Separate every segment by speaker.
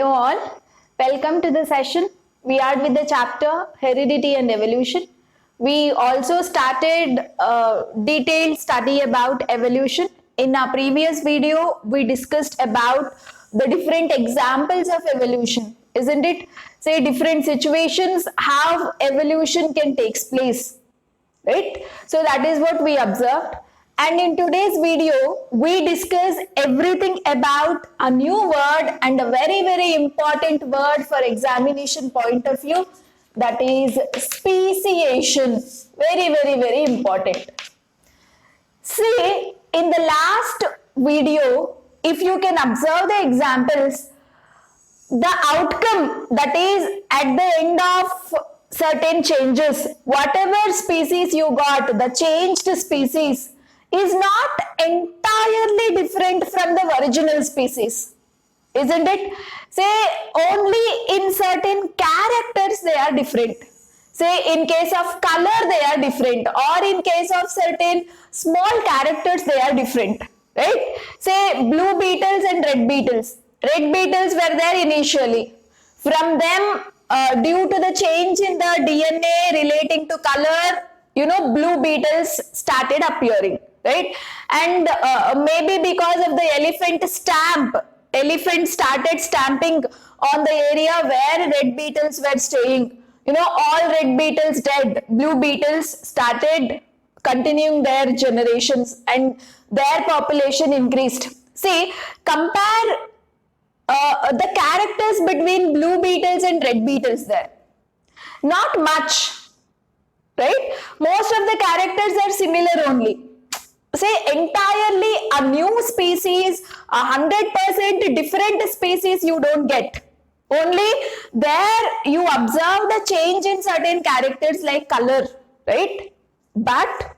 Speaker 1: Hello all, welcome to the session. We are with the chapter Heredity and Evolution. We also started a detailed study about evolution. In our previous video, we discussed about the different examples of evolution, isn't it? Say different situations, how evolution can take place, right? So that is what we observed. And in today's video, we discuss everything about a new word and a very, very important word for examination point of view, that is speciation. Very, very, very important. See, in the last video, if you can observe the examples, the outcome, that is at the end of certain changes, whatever species you got, the changed species is not entirely different from the original species, isn't it? Say only in certain characters they are different. Say in case of color they are different, or in case of certain small characters they are different, right? Say blue beetles and red beetles. Red beetles were there initially. From them, due to the change in the DNA relating to color, blue beetles started appearing, right? And maybe because of the elephant stamp, elephant started stamping on the area where red beetles were staying. All red beetles dead, blue beetles started continuing their generations and their population increased. See, compare the characters between blue beetles and red beetles there. Not much, right? Most of the characters are similar only. Say entirely a new species, 100% different species you don't get. Only there you observe the change in certain characters like color, right? But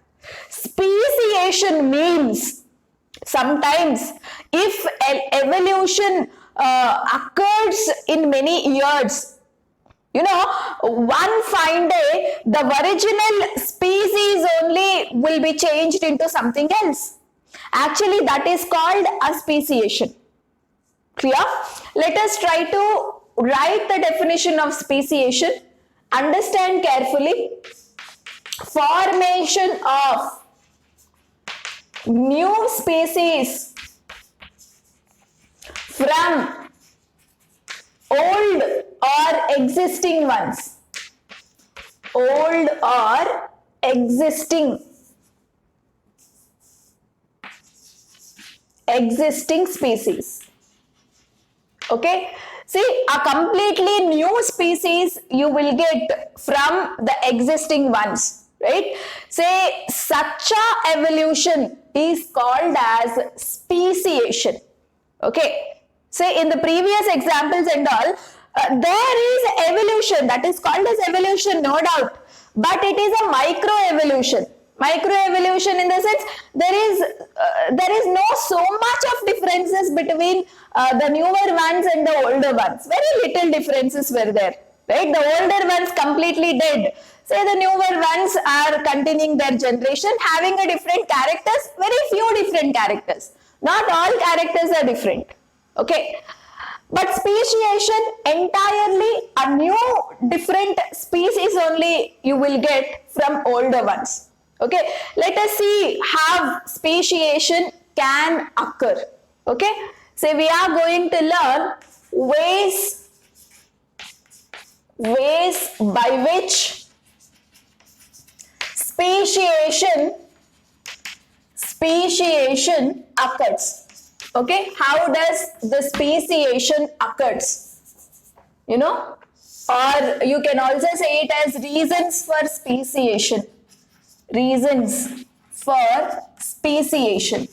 Speaker 1: speciation means sometimes if evolution occurs in many years, one fine day the original species only will be changed into something else. Actually, that is called a speciation. Clear? Let us try to write the definition of speciation. Understand carefully. Formation of new species from old or existing ones. Old or existing species. Okay? See, a completely new species you will get from the existing ones, right? Say such a evolution is called as speciation. Okay? Say in the previous examples and all, there is evolution, that is called as evolution, no doubt, but it is a microevolution. Microevolution in the sense there is no so much of differences between the newer ones and the older ones. Very little differences were there, right? The older ones completely dead. Say the newer ones are continuing their generation, having a different characters, very few different characters. Not all characters are different. Okay. But speciation, entirely a new different species only you will get from older ones. Okay, let us see how speciation can occur. Okay, so we are going to learn ways by which speciation occurs. Okay, how does the speciation occurs? Or you can also say it as reasons for speciation. Reasons for speciation.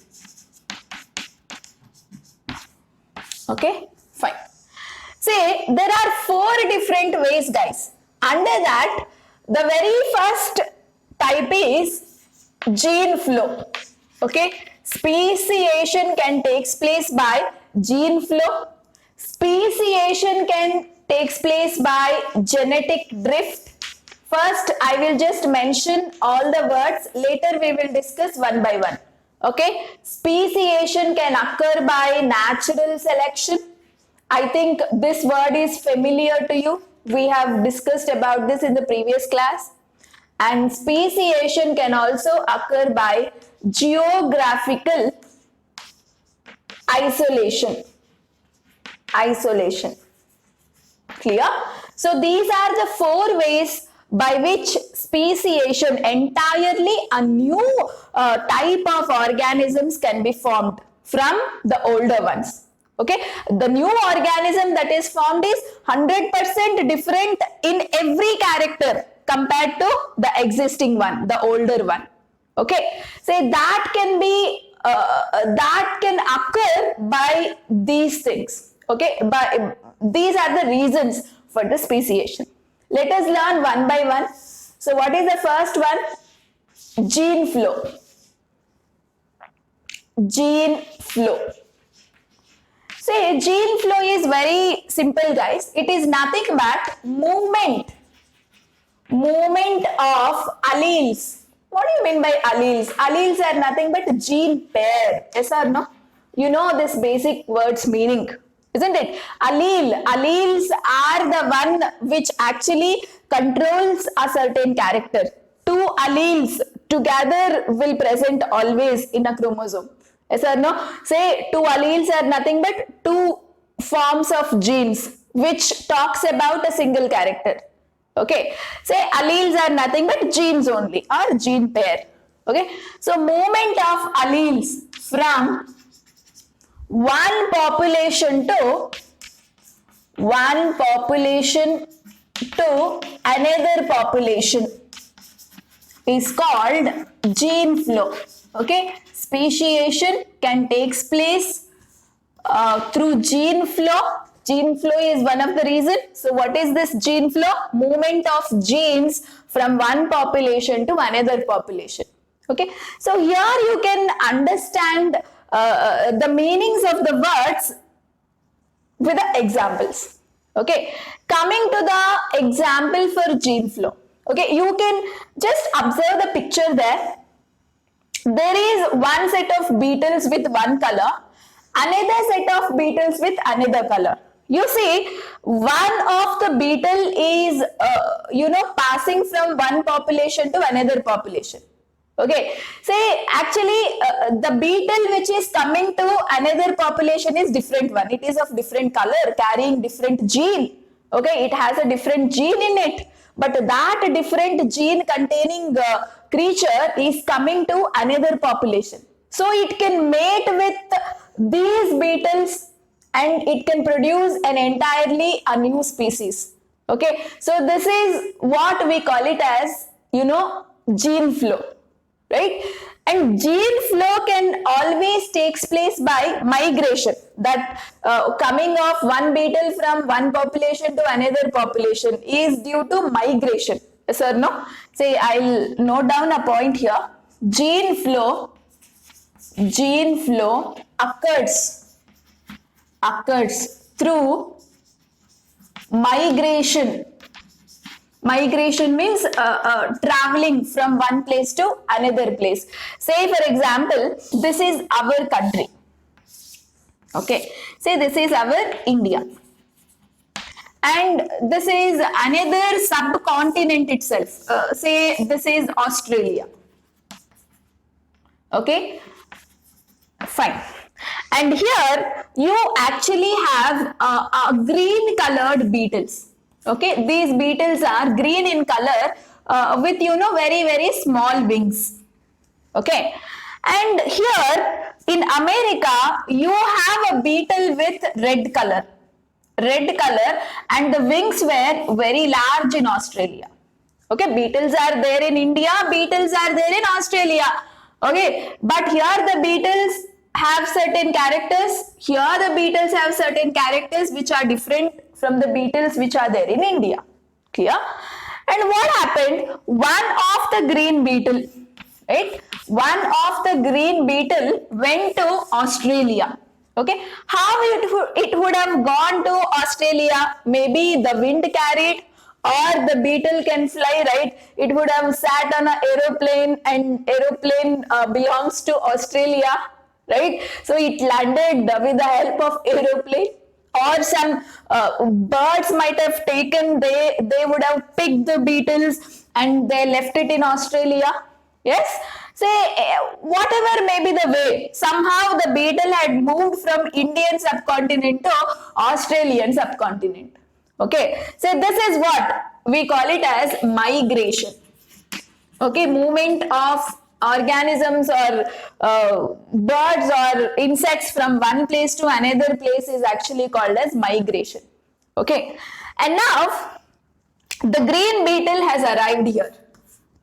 Speaker 1: Okay, fine. Say there are 4 different ways, guys. Under that, the very first type is gene flow. Okay, speciation can take place by gene flow. Speciation can take place by genetic drift. First, I will just mention all the words. Later, we will discuss one by one. Okay. Speciation can occur by natural selection. I think this word is familiar to you. We have discussed about this in the previous class. And speciation can also occur by geographical isolation. Isolation. Clear? So these are the 4 ways by which speciation, entirely a new type of organisms, can be formed from the older ones. Okay, the new organism that is formed is 100% different in every character compared to the existing one, the older one. Okay, so that can be that can occur by these things. Okay, by these are the reasons for the speciation. Let us learn one by one. So what is the first one? Gene flow. Gene flow. Say gene flow is very simple, guys. It is nothing but movement of alleles. What do you mean by alleles? Alleles are nothing but gene pair. Yes or no? You know this basic word's meaning, isn't it? Alleles are the one which actually controls a certain character. 2 alleles together will present always in a chromosome. Yes or no? Say 2 alleles are nothing but 2 forms of genes which talks about a single character. Okay, say alleles are nothing but genes only, or gene pair. Okay, so movement of alleles from one population to another population is called gene flow. Okay, speciation can take place through gene flow. Gene flow is one of the reasons. So what is this gene flow? Movement of genes from one population to another population. Okay, so here you can understand the meanings of the words with the examples. Okay, coming to the example for gene flow. Okay, you can just observe the picture there. There is one set of beetles with one color, another set of beetles with another color. You see, one of the beetle is passing from one population to another population. Okay, say actually the beetle which is coming to another population is different one. It is of different color, carrying different gene. Okay, it has a different gene in it, but that different gene containing creature is coming to another population. So it can mate with these beetles and it can produce an entirely a new species. Okay, so this is what we call it as, gene flow. Right? And gene flow can always takes place by migration, that coming of one beetle from one population to another population is due to migration. Yes or no? Say, I'll note down a point here. Gene flow occurs through migration. Migration means traveling from one place to another place. Say for example, this is our country. Okay, say this is our India. And this is another subcontinent itself. Say this is Australia. Okay, fine. And here you actually have a green colored beetles. Okay, these beetles are green in color with very, very small wings. Okay, and here in America you have a beetle with red color, and the wings were very large in Australia. Okay, beetles are there in India, beetles are there in Australia. Okay, but here the beetles have certain characters, here the beetles have certain characters which are different from the beetles which are there in India. Clear? And what happened? One of the green beetle, right? One of the green beetle went to Australia. Okay, how it would have gone to Australia? Maybe the wind carried, or the beetle can fly, right? It would have sat on an aeroplane, and aeroplane belongs to Australia, right? So it landed with the help of aeroplane. or some birds might have taken, they would have picked the beetles and they left it in Australia. Yes, say whatever may be the way, somehow the beetle had moved from Indian subcontinent to Australian subcontinent. Okay, so this is what we call it as migration. Okay, movement of organisms or birds or insects from one place to another place is actually called as migration. Okay, and now the green beetle has arrived here.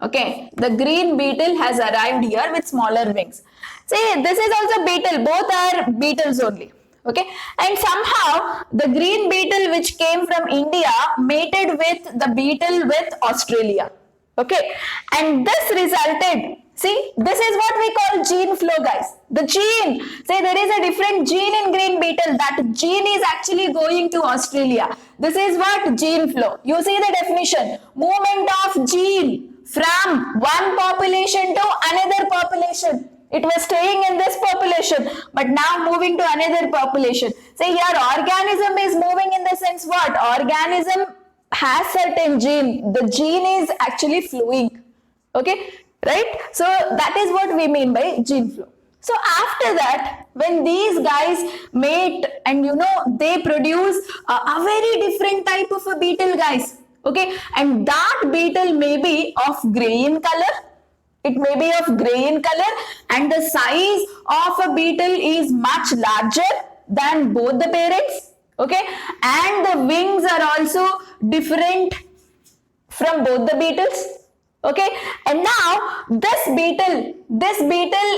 Speaker 1: Okay, the green beetle has arrived here with smaller wings. See, this is also beetle, both are beetles only. Okay, and somehow the green beetle which came from India mated with the beetle with Australia. Okay, and this resulted, see, this is what we call gene flow, guys. The gene, say there is a different gene in green beetle, that gene is actually going to Australia. This is what gene flow. You see the definition, movement of gene from one population to another population. It was staying in this population, but now moving to another population. Say here organism is moving in the sense what? Organism has certain gene. The gene is actually flowing. Okay, right? So that is what we mean by gene flow. So after that, when these guys mate and they produce a very different type of a beetle, guys. Okay, and that beetle may be of grey in color. It may be of grey in color, and the size of a beetle is much larger than both the parents. Okay, and the wings are also different from both the beetles. Okay, and now this beetle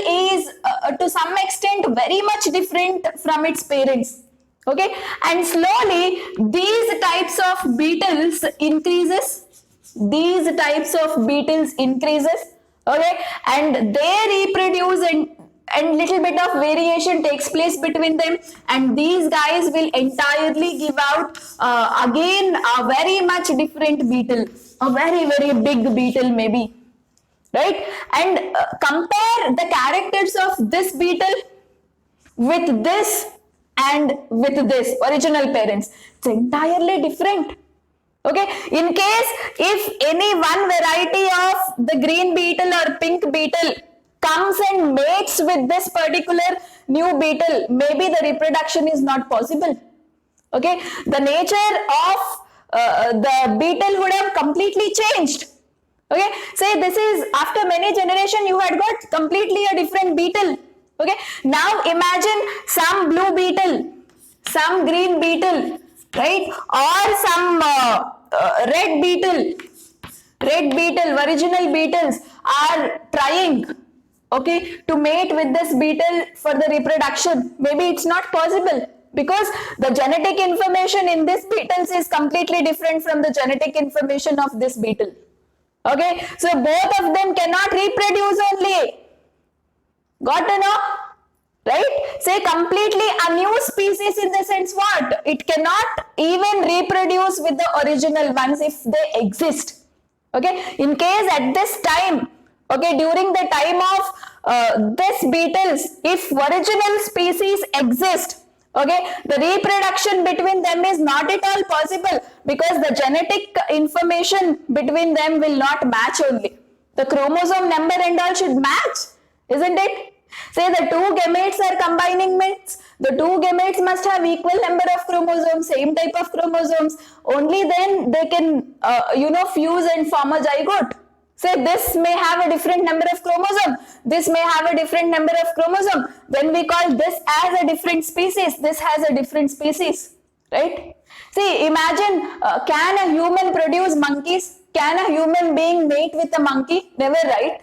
Speaker 1: is to some extent very much different from its parents. Okay, and slowly these types of beetles increases. Okay, and they reproduce, and little bit of variation takes place between them, and these guys will entirely give out again a very much different beetle, a very big beetle maybe, right? And compare the characters of this beetle with this and with this original parents. It's entirely different. Okay, in case if any one variety of the green beetle or pink beetle comes and mates with this particular new beetle, maybe the reproduction is not possible. Okay, the nature of the beetle would have completely changed. Okay, say this is after many generations you had got completely a different beetle. Okay, now imagine some blue beetle, some green beetle, right, or some red beetle, original beetles are trying, okay, to mate with this beetle for the reproduction. Maybe it's not possible because the genetic information in this beetles is completely different from the genetic information of this beetle. Okay, so both of them cannot reproduce only. Got to know? Right? Say completely a new species in the sense what? It cannot even reproduce with the original ones if they exist. Okay? In case at this time, okay, during the time of this beetles, if original species exist, okay, the reproduction between them is not at all possible because the genetic information between them will not match only. The chromosome number and all should match, isn't it? Say the two gametes are combining means the two gametes must have equal number of chromosomes, same type of chromosomes. Only then they can, fuse and form a zygote. Say this may have a different number of chromosome, this may have a different number of chromosome. Then we call this as a different species, this has a different species, right? See, imagine, can a human produce monkeys? Can a human being mate with a monkey? Never, right?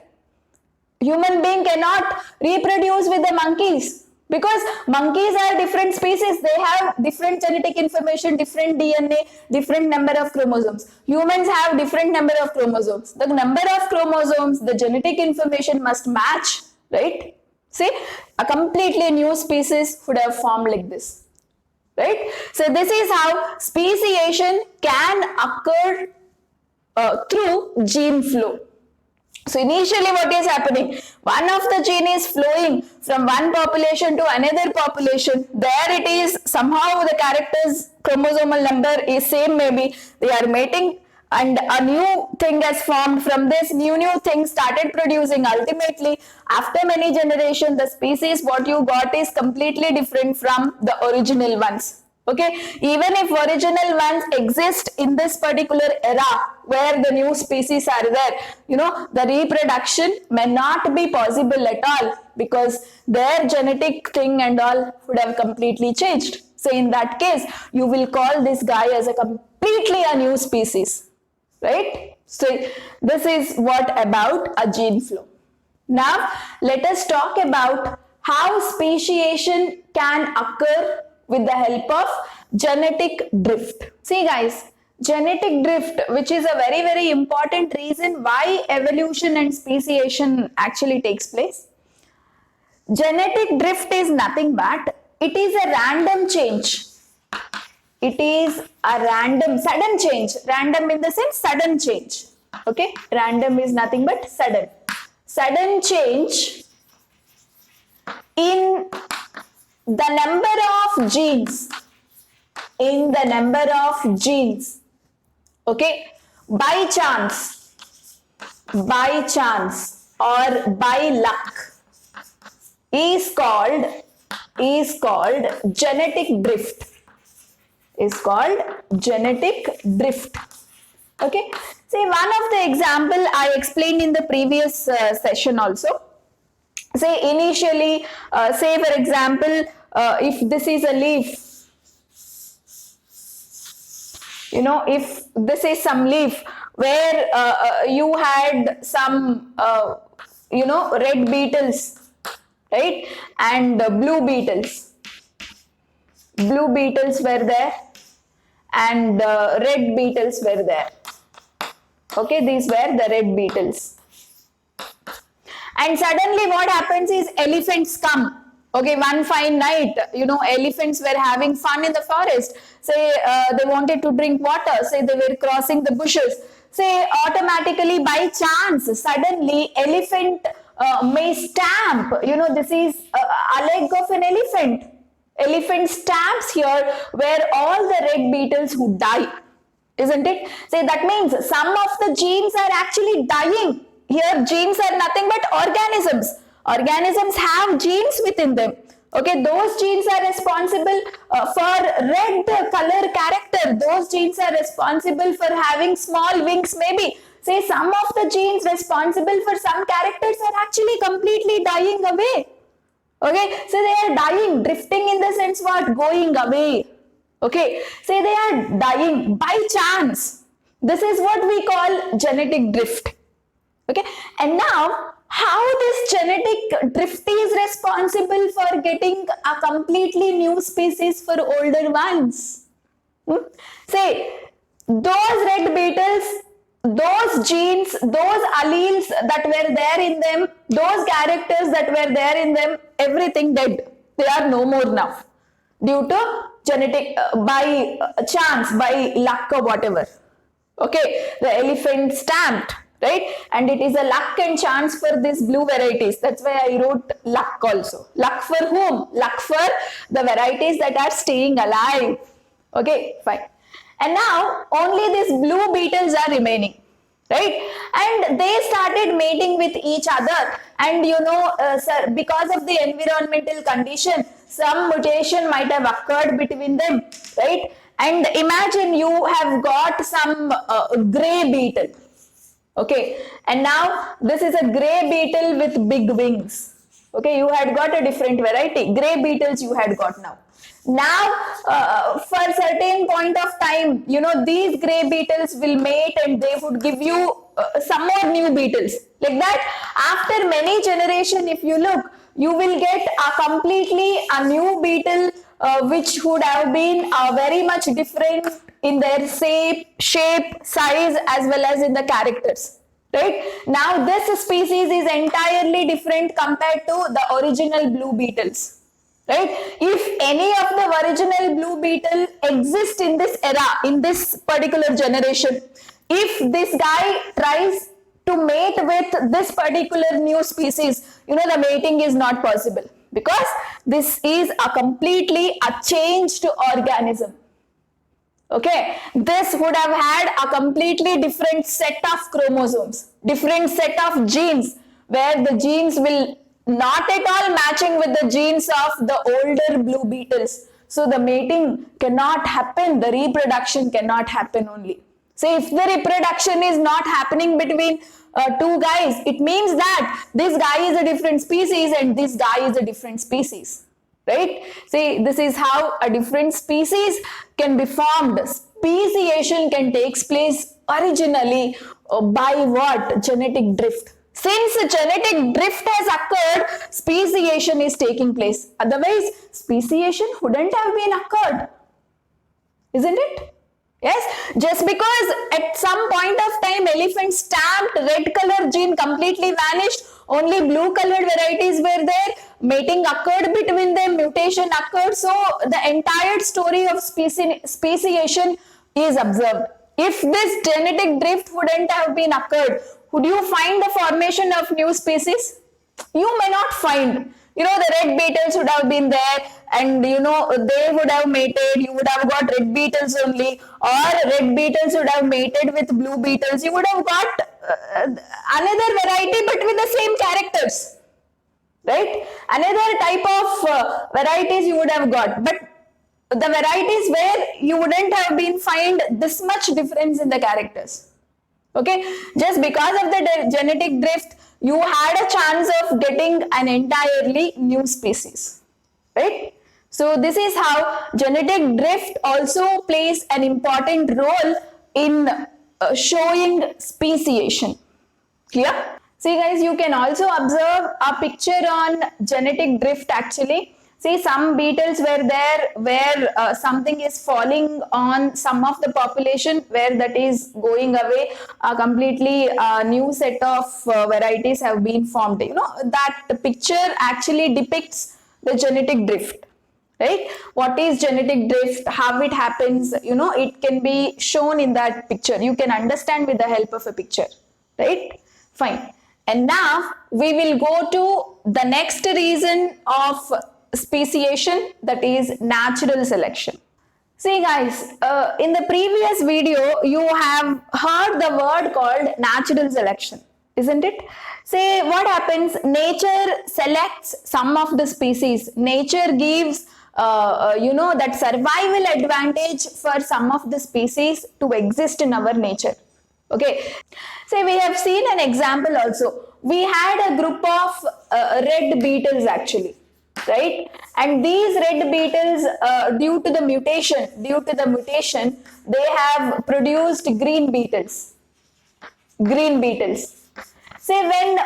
Speaker 1: Human being cannot reproduce with the monkeys because monkeys are different species. They have different genetic information, different DNA, different number of chromosomes. Humans have different number of chromosomes. The number of chromosomes, the genetic information must match, right? See, a completely new species would have formed like this, right? So this is how speciation can occur through gene flow. So initially what is happening? One of the gene is flowing from one population to another population. There it is, somehow the character's chromosomal number is same, maybe they are mating, and a new thing has formed. From this new thing started producing. Ultimately, after many generations, the species what you got is completely different from the original ones. Okay, even if original ones exist in this particular era where the new species are there, the reproduction may not be possible at all, because their genetic thing and all would have completely changed. So in that case, you will call this guy as a completely a new species, right? So this is what about a gene flow. Now let us talk about how speciation can occur with the help of genetic drift. See guys, genetic drift, which is a very, very important reason why evolution and speciation actually takes place. Genetic drift is nothing but it is a random change. It is a random, sudden change. Random in the sense sudden change. Okay, random is nothing but sudden. Sudden change in the number of genes, okay, by chance or by luck is called genetic drift. Okay, see, one of the example I explained in the previous session also. Say initially, say for example, if this is a leaf, if this is some leaf where you had some, red beetles, right, and blue beetles. Blue beetles were there and red beetles were there. Okay, these were the red beetles. And suddenly what happens is elephants come. Okay, one fine night, elephants were having fun in the forest. Say they wanted to drink water. Say they were crossing the bushes. Say automatically by chance, suddenly elephant may stamp. This is a leg of an elephant. Elephant stamps here where all the red beetles who die. Isn't it? Say that means some of the genes are actually dying. Here genes are nothing but organisms. Organisms have genes within them. Okay, those genes are responsible for red color character. Those genes are responsible for having small wings maybe. Say some of the genes responsible for some characters are actually completely dying away. Okay, so they are dying, drifting in the sense what? Going away. Okay, say they are dying by chance. This is what we call genetic drift. Okay, and now how this genetic drift is responsible for getting a completely new species for older ones? Say those red beetles, those genes, those alleles that were there in them, those characters that were there in them, everything dead. They are no more now due to genetic, by chance, by luck or whatever. Okay, the elephant stamped, right? And it is a luck and chance for these blue varieties. That's why I wrote luck also. Luck for whom? Luck for the varieties that are staying alive. Okay, fine. And now only these blue beetles are remaining, right? And they started mating with each other. And because of the environmental condition, some mutation might have occurred between them, right? And imagine you have got some grey beetle. Okay, and now this is a grey beetle with big wings. Okay, you had got a different variety. Grey beetles you had got now. Now, for a certain point of time, these grey beetles will mate and they would give you some more new beetles. Like that, after many generations, if you look, you will get a completely a new beetle which would have been very much different in their shape, size, as well as in the characters. Right? Now, this species is entirely different compared to the original blue beetles. Right? If any of the original blue beetle exists in this era, in this particular generation, if this guy tries to mate with this particular new species, the mating is not possible, because this is a completely a changed organism. Okay, this would have had a completely different set of chromosomes, different set of genes, where the genes will not at all matching with the genes of the older blue beetles. So the mating cannot happen, the reproduction cannot happen only. So if the reproduction is not happening between two guys, it means that this guy is a different species and this guy is a different species. Right? See, this is how a different species can be formed. Speciation can take place originally by what? Genetic drift. Since genetic drift has occurred, speciation is taking place. Otherwise, speciation wouldn't have been occurred. Isn't it? Yes, just because at some point of time elephant stamped red color gene completely vanished, only blue colored varieties were there, mating occurred between them, mutation occurred, so the entire story of speciation is observed. If this genetic drift wouldn't have been occurred, would you find the formation of new species? You may not find. The red beetles would have been there, and they would have mated, you would have got red beetles only, or red beetles would have mated with blue beetles, you would have got another variety but with the same characters, right? Another type of varieties you would have got, but the varieties where you wouldn't have been find this much difference in the characters. Okay, just because of the genetic drift, you had a chance of getting an entirely new species, right? So this is how genetic drift also plays an important role in showing speciation. Clear? See guys, you can also observe a picture on genetic drift actually. See, some beetles were there where something is falling on some of the population, where that is going away, a completely new set of varieties have been formed. That picture actually depicts the genetic drift, right? What is genetic drift, how it happens, it can be shown in that picture. You can understand with the help of a picture, right? Fine. And now we will go to the next reason of speciation, that is natural selection. See guys, in the previous video you have heard the word called natural selection, isn't it? Say what happens, nature selects some of the species, nature gives that survival advantage for some of the species to exist in our nature. Okay, say we have seen an example also. We had a group of red beetles actually, right? And these red beetles, due to the mutation, they have produced green beetles. Say when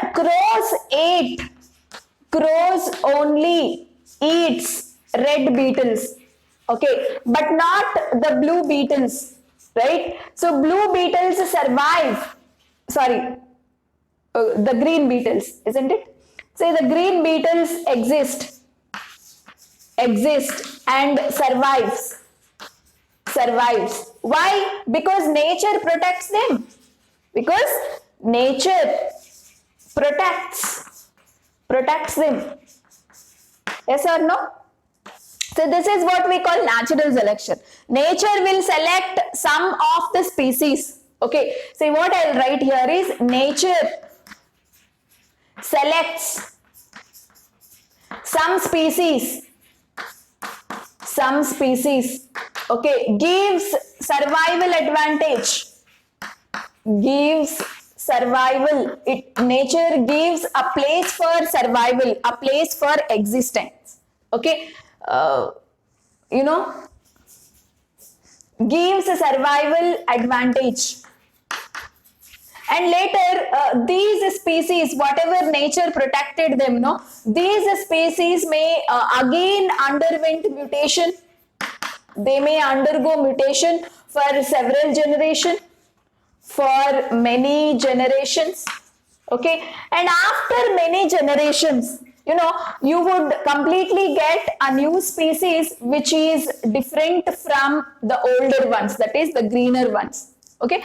Speaker 1: crows only eats red beetles, okay, but not the blue beetles, right? So blue beetles survive, the green beetles, isn't it? Say the green beetles exist and survives. Why? Because nature protects them. Because nature protects them. Yes or no? So this is what we call natural selection. Nature will select some of the species. Okay. So what I'll write here is nature selects some species, okay, gives survival advantage, nature gives a place for survival, a place for existence, okay, gives a survival advantage. And later, these species, whatever nature protected them, these species may again underwent mutation. They may undergo mutation for several generations, for many generations. Okay, and after many generations, you would completely get a new species which is different from the older ones, that is the greener ones. Okay,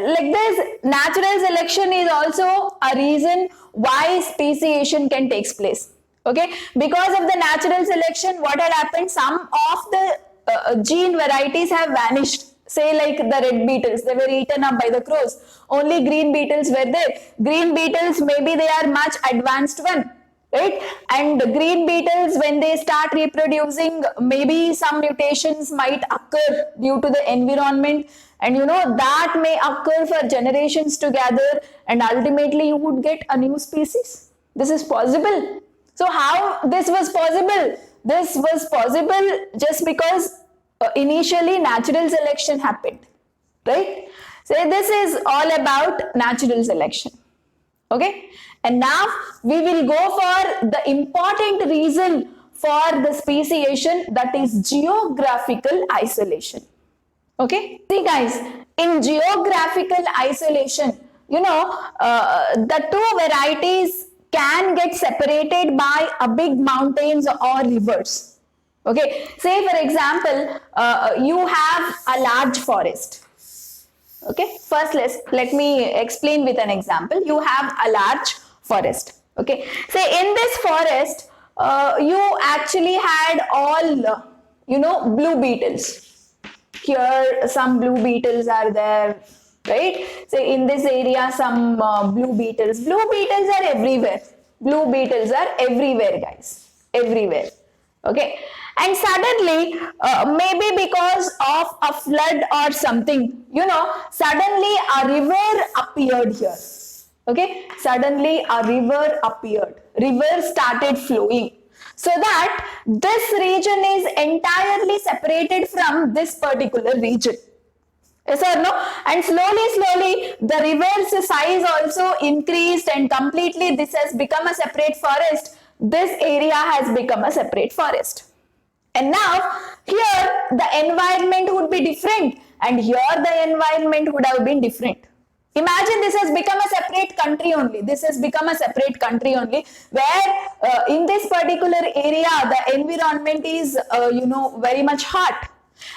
Speaker 1: like this, natural selection is also a reason why speciation can take place. Okay, because of the natural selection, what had happened? Some of the gene varieties have vanished. Say like the red beetles, they were eaten up by the crows. Only green beetles were there. Green beetles, maybe they are much advanced one, right? And green beetles, when they start reproducing, maybe some mutations might occur due to the environment, and that may occur for generations together, and ultimately you would get a new species. This is possible. So how this was possible? This was possible just because initially natural selection happened, right? So this is all about natural selection. Okay, and now we will go for the important reason for the speciation, that is geographical isolation. Okay, see guys, in geographical isolation, the two varieties can get separated by a big mountains or rivers. Okay, say for example, you have a large forest. Okay, first let me explain with an example. You have a large forest. Okay, say in this forest, you actually had all blue beetles. Here some blue beetles are there, right? Say in this area some blue beetles. Blue beetles are everywhere. Blue beetles are everywhere, guys. Everywhere. Okay, and suddenly maybe because of a flood or something, suddenly a river appeared here. Okay, suddenly a river appeared. River started flowing, so that this region is entirely separated from this particular region. Yes or no? And slowly, the river's size also increased, and completely this has become a separate forest. This area has become a separate forest. And now, here the environment would be different, and here the environment would have been different. Imagine this has become a separate country only. This has become a separate country only, where in this particular area, the environment is, very much hot.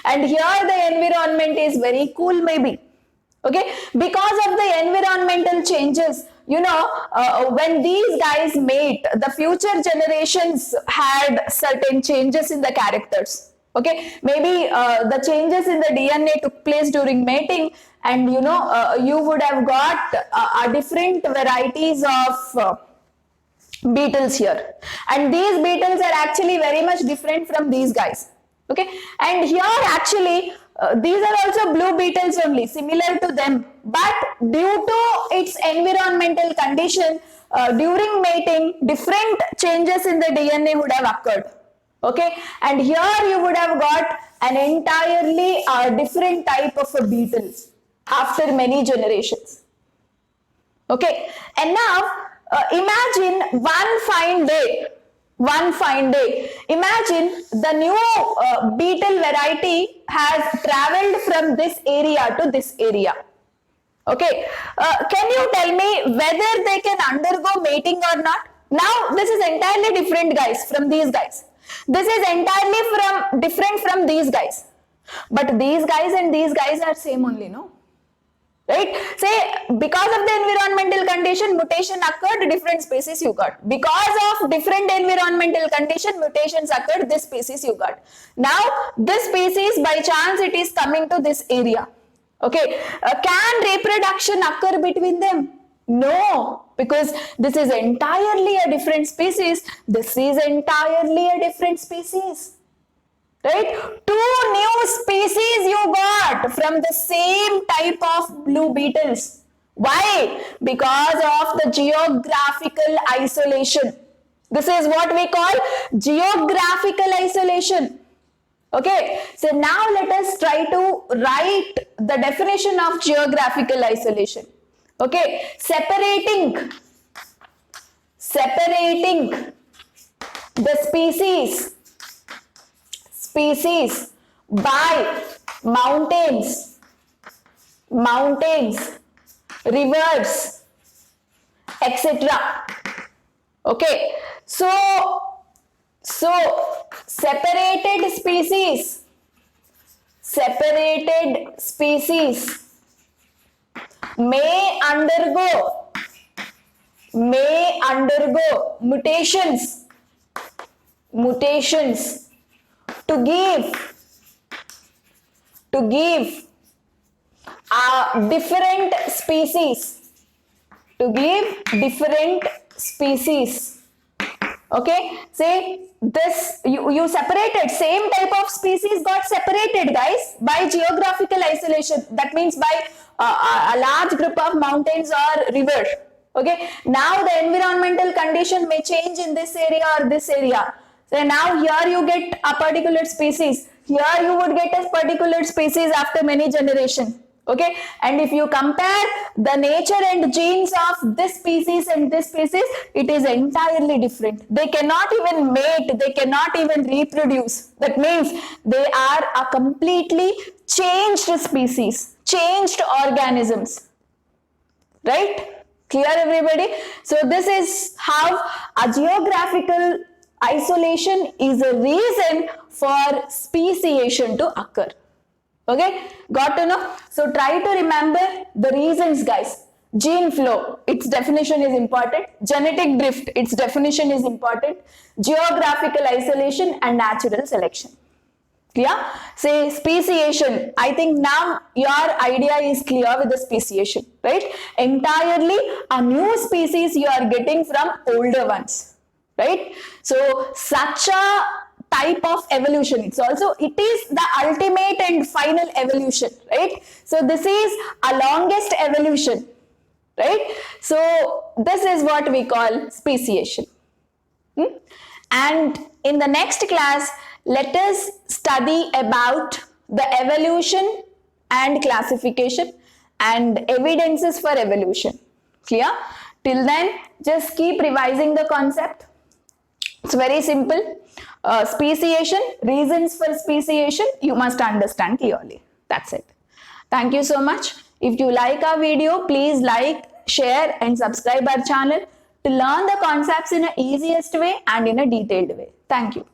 Speaker 1: And here the environment is very cool maybe. Okay, because of the environmental changes, when these guys mate, the future generations had certain changes in the characters. Okay, maybe the changes in the DNA took place during mating, and you would have got a different varieties of beetles here, and these beetles are actually very much different from these guys. Okay, and here actually these are also blue beetles only, similar to them, but due to its environmental condition, during mating, different changes in the DNA would have occurred. Okay, and here you would have got an entirely different type of a beetle after many generations. Okay, and now imagine one fine day, imagine the new beetle variety has traveled from this area to this area. Okay, can you tell me whether they can undergo mating or not? Now this is entirely different, guys, from these guys. This is entirely different from these guys, but these guys and these guys are same only, no? Right? Say because of the environmental condition, mutation occurred, different species you got. Because of different environmental condition, mutations occurred, this species you got. Now this species, by chance it is coming to this area. Okay, can reproduction occur between them? No, because this is entirely a different species. This is entirely a different species. Right? Two new species you got from the same type of blue beetles. Why? Because of the geographical isolation. This is what we call geographical isolation. Okay, so now let us try to write the definition of geographical isolation. Okay, separating the species by mountains, rivers, etc. Okay, so separated species may undergo mutations to give different species. Okay, say this, you separated, same type of species got separated, guys, by geographical isolation. That means by a large group of mountains or river. Okay, now the environmental condition may change in this area or this area. So now here you get a particular species, here you would get a particular species after many generations. Okay, and if you compare the nature and genes of this species and this species, it is entirely different. They cannot even mate, they cannot even reproduce. That means they are a completely changed species, changed organisms. Right? Clear, everybody? So this is how a geographical isolation is a reason for speciation to occur. Okay, got to know? So try to remember the reasons, guys. Gene flow, its definition is important. Genetic drift, its definition is important. Geographical isolation and natural selection. Clear? Say speciation. I think now your idea is clear with the speciation, right? Entirely a new species you are getting from older ones, right? So such a type of evolution, it is the ultimate and final evolution, right? So this is a longest evolution, right? So this is what we call speciation. And in the next class, let us study about the evolution and classification and evidences for evolution. Clear? Till then, just keep revising the concept. It's very simple. Speciation, reasons for speciation, you must understand clearly. That's it. Thank you so much. If you like our video, please like, share and subscribe our channel to learn the concepts in an easiest way and in a detailed way. Thank you.